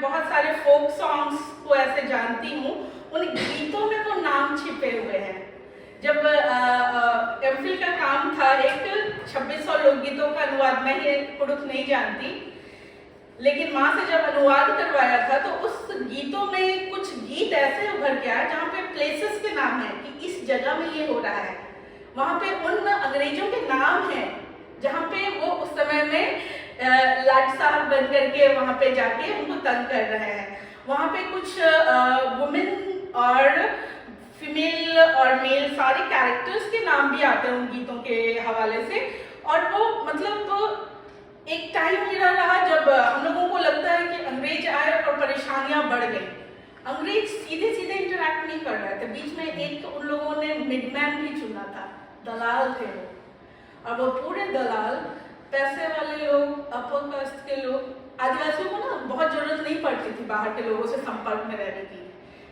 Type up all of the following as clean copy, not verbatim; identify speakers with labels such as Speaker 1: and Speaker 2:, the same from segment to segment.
Speaker 1: बहुत सारे folk songs को ऐसे जानती हूँ, उन गीतों में वो नाम छिपे हुए हैं। जब एमफिल का काम था, एक 2600 लोकगीतों का अनुवाद, मैं ये कुड़ुक नहीं जानती, लेकिन माँ से जब अनुवाद करवाया था तो उस गीतों में कुछ गीत ऐसे उभर के आए जहाँ पे प्लेसेस के नाम है कि इस जगह में ये हो रहा है, वहाँ पे उन अंग्रेजों के नाम हैं जहाँ पे वो उस समय में लाट साहब बन करके वहाँ पे जाके उनको तंग कर रहे हैं। वहाँ पे कुछ वुमेन और फीमेल और मेल सारे कैरेक्टर्स के नाम भी आते हैं उन गीतों के हवाले से। और वो मतलब एक टाइम मेरा रहा जब हम लोगों को लगता है कि अंग्रेज आए और परेशानियां बढ़ गई। अंग्रेज सीधे सीधे इंटरैक्ट नहीं कर रहे थे, बीच में एक उन लोगों ने मिडमैन भी चुना था, दलाल थे वो, और वो पूरे दलाल पैसे वाले लोग, अपर कास्ट के लोग, आदिवासियों को ना बहुत जरूरत नहीं पड़ती थी बाहर के लोगों से संपर्क में रहने की,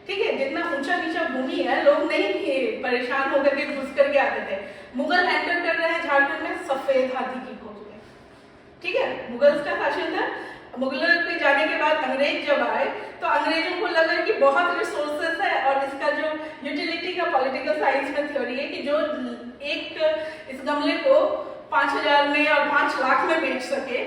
Speaker 1: ठीक है, जितना ऊंचा नीचा भूमि है लोग नहीं परेशान होकर के घुस करके आते थे। मुगल एंटर कर रहे हैं झारखंड में सफेद हाथी की खोज में, ठीक है, मुगल्स का शासन था। मुगलों के जाने के बाद अंग्रेज जब आए तो अंग्रेजों को लगा कि बहुत रिसोर्सेस है, और इसका जो यूटिलिटी का पॉलिटिकल साइंस में थ्योरी है कि जो एक इस गमले को 5000 में और 5 लाख में बेच सके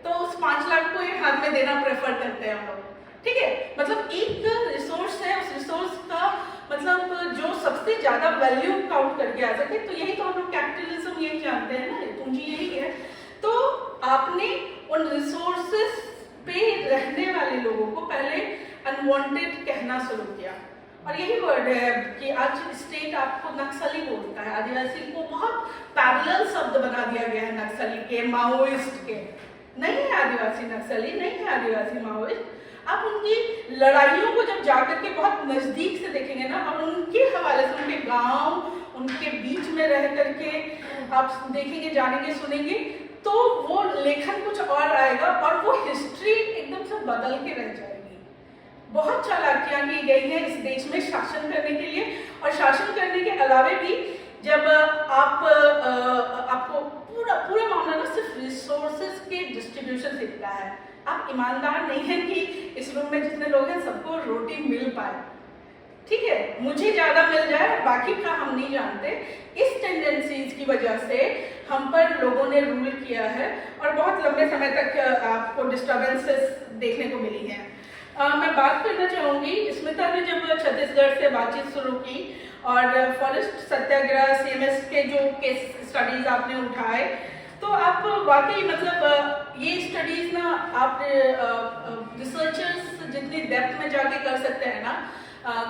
Speaker 1: तो उस 5 लाख को एक हाथ में देना प्रेफर करते हैं हम लोग, ठीक है। मतलब एक रिसोर्स है, उस रिसोर्स का मतलब जो सबसे ज्यादा वैल्यू काउंट करके आ सके, तो यही तो हम लोग कैपिटलिज्म यही जानते हैं ना, पूंजी यही है। तो आपने उन रिसोर्सेस पे रहने वाले लोगों को पहले अनवांटेड कहना शुरू किया, और यही वर्ड है कि आज स्टेट आपको नक्सली बोलता है, आदिवासी को बहुत पैरेलल शब्द बना दिया गया है नक्सली के, माओइस्ट के। नहीं है आदिवासी नक्सली, नहीं है आदिवासी माओइस्ट। आप उनकी लड़ाइयों को जब जाकर के बहुत नजदीक से देखेंगे ना, और उनके हवाले से, उनके गांव, उनके बीच में रह करके आप देखेंगे, जानेंगे, सुनेंगे, तो वो लेखन कुछ और आएगा और वो हिस्ट्री एकदम से बदल के रह जाएगी। बहुत चालाकियां की गई हैं इस देश में शासन करने के लिए, और शासन करने के अलावे भी जब आपको पूरा मामला ना सिर्फ रिसोर्सेज के डिस्ट्रीब्यूशन से दिखता है। आप ईमानदार नहीं हैं कि इस रूम में जितने लोग हैं सबको रोटी मिल पाए, ठीक है, मुझे ज्यादा मिल जाए, बाकी का हम नहीं जानते। इस टेंडेंसीज की वजह से हम पर लोगों ने रूल किया है और बहुत लंबे समय तक आपको डिस्टर्बेंसेस देखने को मिली हैं। मैं बात करना चाहूँगी, स्मिता ने जब छत्तीसगढ़ से बातचीत शुरू की और फॉरेस्ट सत्याग्रह, सीएमएस के जो केस स्टडीज आपने उठाए, तो आप वाकई मतलब ये स्टडीज ना आप रिसर्चर्स जितनी डेप्थ में जाके कर सकते हैं ना,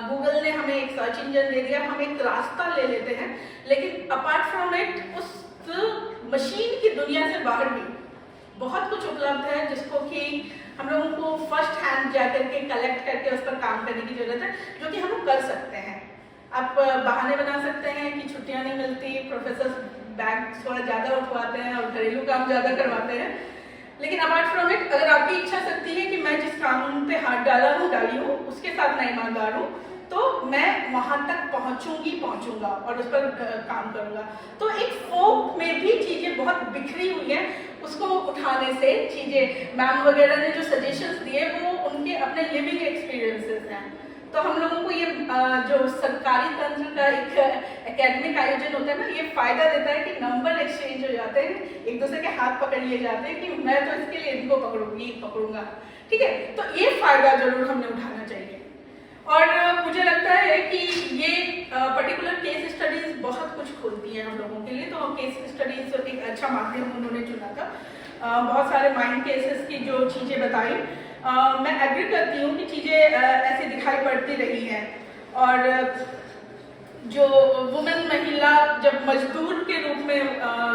Speaker 1: गूगल ने हमें एक सर्च इंजन दे दिया, हम एक रास्ता ले लेते हैं, लेकिन अपार्ट फ्रॉम इट उस मशीन की दुनिया से बाहर भी बहुत कुछ उपलब्ध है जिसको कि हम लोगों को फर्स्ट हैंड जाकर के कलेक्ट करके उस पर काम करने की जरूरत है, जो कि हम लोग कर सकते हैं। आप बहाने बना सकते हैं कि छुट्टियां नहीं मिलती, प्रोफेसर बैग थोड़ा ज़्यादा उठवाते हैं और घरेलू काम ज़्यादा करवाते हैं, लेकिन अपार्ट फ्रॉम इट अगर आपकी इच्छा शक्ति है कि मैं जिस काम पे हाथ डाली हूँ उसके साथ मैं ईमानदार हूँ, तो मैं वहां तक पहुंचूंगा और उस पर काम करूंगा। तो एक फोक में भी चीजें बहुत बिखरी हुई हैं, उसको उठाने से चीजें, मैम वगैरह ने जो सजेशंस दिए वो उनके अपने लिविंग एक्सपीरियंसेस हैं। तो हम लोगों को ये जो सरकारी तंत्र का एक एकेडमिक आयोजन होता है ना, ये फायदा देता है कि नंबर एक्सचेंज हो जाते हैं, एक दूसरे के हाथ पकड़ लिए जाते हैं कि मैं तो इसके लिए इनको पकड़ूंगा, ठीक है। तो ये फायदा जरूर हमने उठाना चाहिए, और मुझे लगता है कि ये पर्टिकुलर केस स्टडीज बहुत कुछ खोलती हैं हम लोगों के लिए। तो केस स्टडीज एक अच्छा माध्यम उन्होंने चुना था, बहुत सारे माइंड केसेस की जो चीज़ें बताई, मैं एग्री करती हूँ कि चीज़ें ऐसी दिखाई पड़ती रही हैं। और जो वुमेन महिला जब मजदूर के रूप में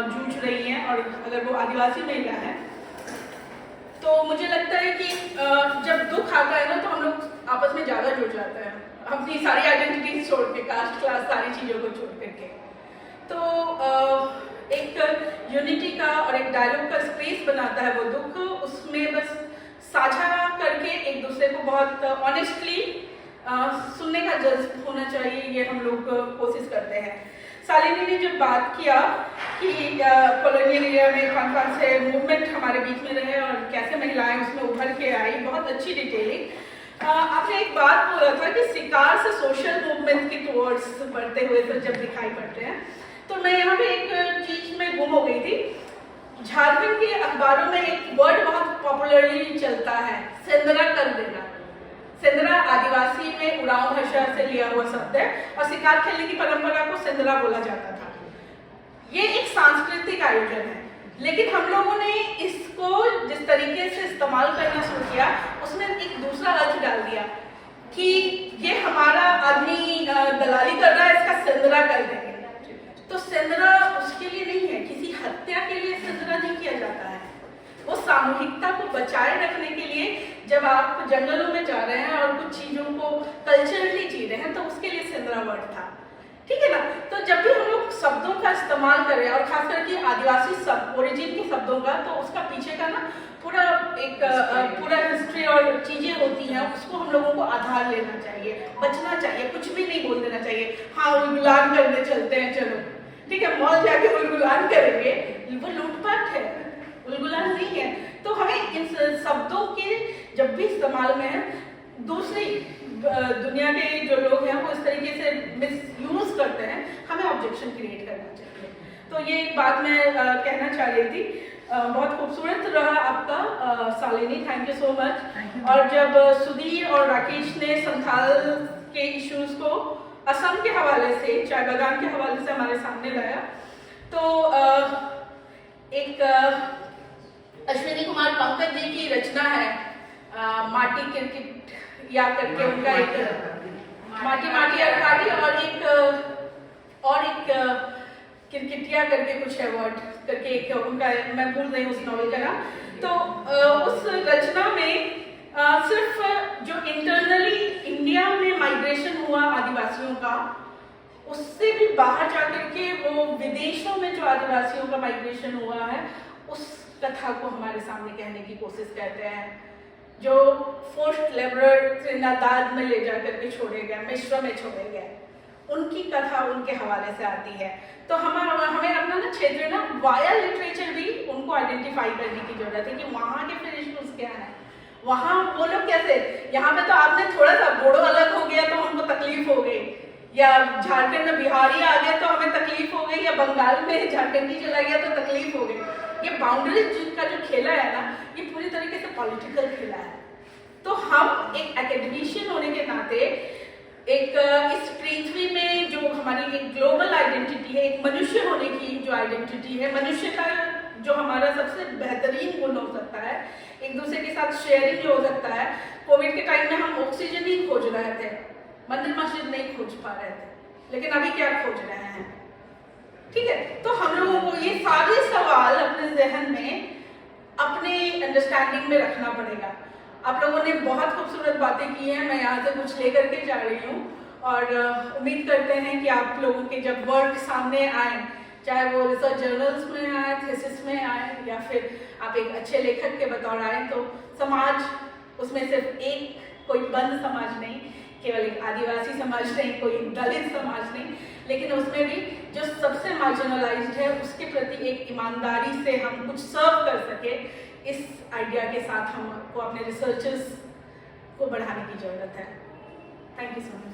Speaker 1: जूझ रही हैं, और अगर वो आदिवासी महिला है, तो मुझे लगता है कि जब दुख आता है ना तो हम लोग आपस में ज़्यादा जुड़ जाते हैं, अपनी सारी आइडेंटिटीज छोड़ के, कास्ट क्लास सारी चीज़ों को छोड़ करके। तो एक यूनिटी का और एक डायलॉग का स्पेस बनाता है वो दुख, उसमें बस साझा करके एक दूसरे को बहुत ऑनेस्टली सुनने का जज्ब होना चाहिए, ये हम लोग कोशिश करते हैं। शालिनी ने जब बात किया कि कॉलोनियल एरिया में कौन से मूवमेंट हमारे बीच में रहे और कैसे महिलाएं उसमें उभर के आई, बहुत अच्छी डिटेलिंग। आपने एक बात बोला था कि शिकार से सोशल मूवमेंट की टुवर्ड्स बढ़ते हुए तो जब दिखाई पड़ते हैं, तो मैं यहाँ पे एक चीज में गुम हो गई थी। झारखंड के अखबारों में एक वर्ड बहुत पॉपुलरली चलता है, सेंदरा कर देना। सेंदरा आदिवासी में उड़ाव भाषा से लिया हुआ शब्द है और शिकार खेलने की परंपरा को सेंदरा बोला जाता था। ये एक सांस्कृतिक आयोजन है, लेकिन हम लोगों ने इसको जिस तरीके से इस्तेमाल करना शुरू किया उसमें एक दूसरा अर्थ डाल दिया कि ये हमारा आदमी दलाली कर रहा है, इसका सेंदरा कर देंगे। तो सेंदरा उसके लिए नहीं है, किसी हत्या के लिए सेंदरा नहीं किया जाता है। वो सामूहिकता को बचाए रखने के लिए जब आप जंगलों में जा रहे हैं और कुछ चीजों को कल्चरली जी रहे हैं तो उसके लिए सेंदरा वर्ड था, ठीक है ना। तो जब भी हम लोग शब्दों का इस्तेमाल करें और खास करके आदिवासी शब्द ओरिजिन के शब्दों का, तो उसका पीछे का ना पूरा एक पूरा हिस्ट्री और चीजें होती हैं, उसको हम लोगों को आधार लेना चाहिए, बचना चाहिए, कुछ भी नहीं बोल देना चाहिए। हाँ उलगुलान करने चलते हैं, चलो ठीक है, मॉल जाके उलगुलान करेंगे, वो लूटपाट है, उलगुलान नहीं है। तो हमें इन शब्दों के जब भी इस्तेमाल में है, दूसरी दुनिया के जो लोग हैं वो इस तरीके से मिसयूज करते हैं, हमें ऑब्जेक्शन क्रिएट करना चाहिए। तो ये एक बात मैं कहना चाह रही थी। बहुत खूबसूरत रहा आपका Shalini, thank you so much. और जब सुधीर और राकेश ने संथाल के इश्यूज को असम के हवाले से, चाय बागान के हवाले से हमारे सामने लाया, तो एक अश्विनी कुमार पंकज जी की रचना है माटी क्रिकेट या करके, उनका एक माटी माटी अरकाटी और एक क्रिकेटिया करके कुछ है वर्ड करके एक उनका, मैं भूल रही हूँ उस नॉवल का नाम। तो उस रचना में सिर्फ जो इंटरनली इंडिया में माइग्रेशन हुआ आदिवासियों का, उससे भी बाहर जाकर के वो विदेशों में जो आदिवासियों का माइग्रेशन हुआ है उस कथा को हमारे सामने कहने की कोशिश करते हैं। जो फोर्स्ड लेबर त्रिनादाद में ले जाकर के छोड़े गए, मिश्र में छोड़े गए, उनकी कथा उनके हवाले से आती है। तो हमें अपना ना क्षेत्र ना वाया लिटरेचर भी उनको आइडेंटिफाई करने की जरूरत है कि वहाँ के फिर इश्यूज क्या है, वहाँ वो लोग कैसे। यहाँ पे तो आपने थोड़ा सा बोडो अलग हो गया तो हमको तकलीफ हो गई, या झारखंड में बिहारी आ गए तो हमें तकलीफ हो गई, या बंगाल में झारखंडी चला गया तो तकलीफ हो गई। ये बाउंड्रीज का जो खेला है ना, ये पूरी तरीके से पॉलिटिकल खेला है। तो हम एक एकेडमिशियन होने के नाते एक इस पृथ्वी में जो हमारी एक ग्लोबल आइडेंटिटी है, एक मनुष्य होने की जो आइडेंटिटी है, मनुष्य का जो हमारा सबसे बेहतरीन गुण हो सकता है, एक दूसरे के साथ शेयरिंग जो हो सकता है। कोविड के टाइम में हम ऑक्सीजन ही खोज रहे थे, मंदिर मस्जिद नहीं खोज पा रहे थे, लेकिन अभी क्या खोज रहे हैं, ठीक है। तो हम लोगों को ये सारे सवाल अपने जहन में, अपने अंडरस्टैंडिंग में रखना पड़ेगा। आप लोगों ने बहुत खूबसूरत बातें की हैं, मैं यहाँ से कुछ लेकर के जा रही हूँ और उम्मीद करते हैं कि आप लोगों के जब वर्क सामने आए, चाहे वो रिसर्च जर्नल्स में आए, थीसिस में आए, या फिर आप एक अच्छे लेखक के बतौर आए, तो समाज उसमें सिर्फ एक कोई बंद समाज नहीं, केवल एक आदिवासी समाज नहीं, कोई एक दलित समाज नहीं, लेकिन उसमें भी जो सबसे मार्जिनलाइज्ड है उसके प्रति एक ईमानदारी से हम कुछ सर्व कर सके, इस आइडिया के साथ हमको अपने रिसर्चेस को बढ़ाने की जरूरत है। Thank you so much.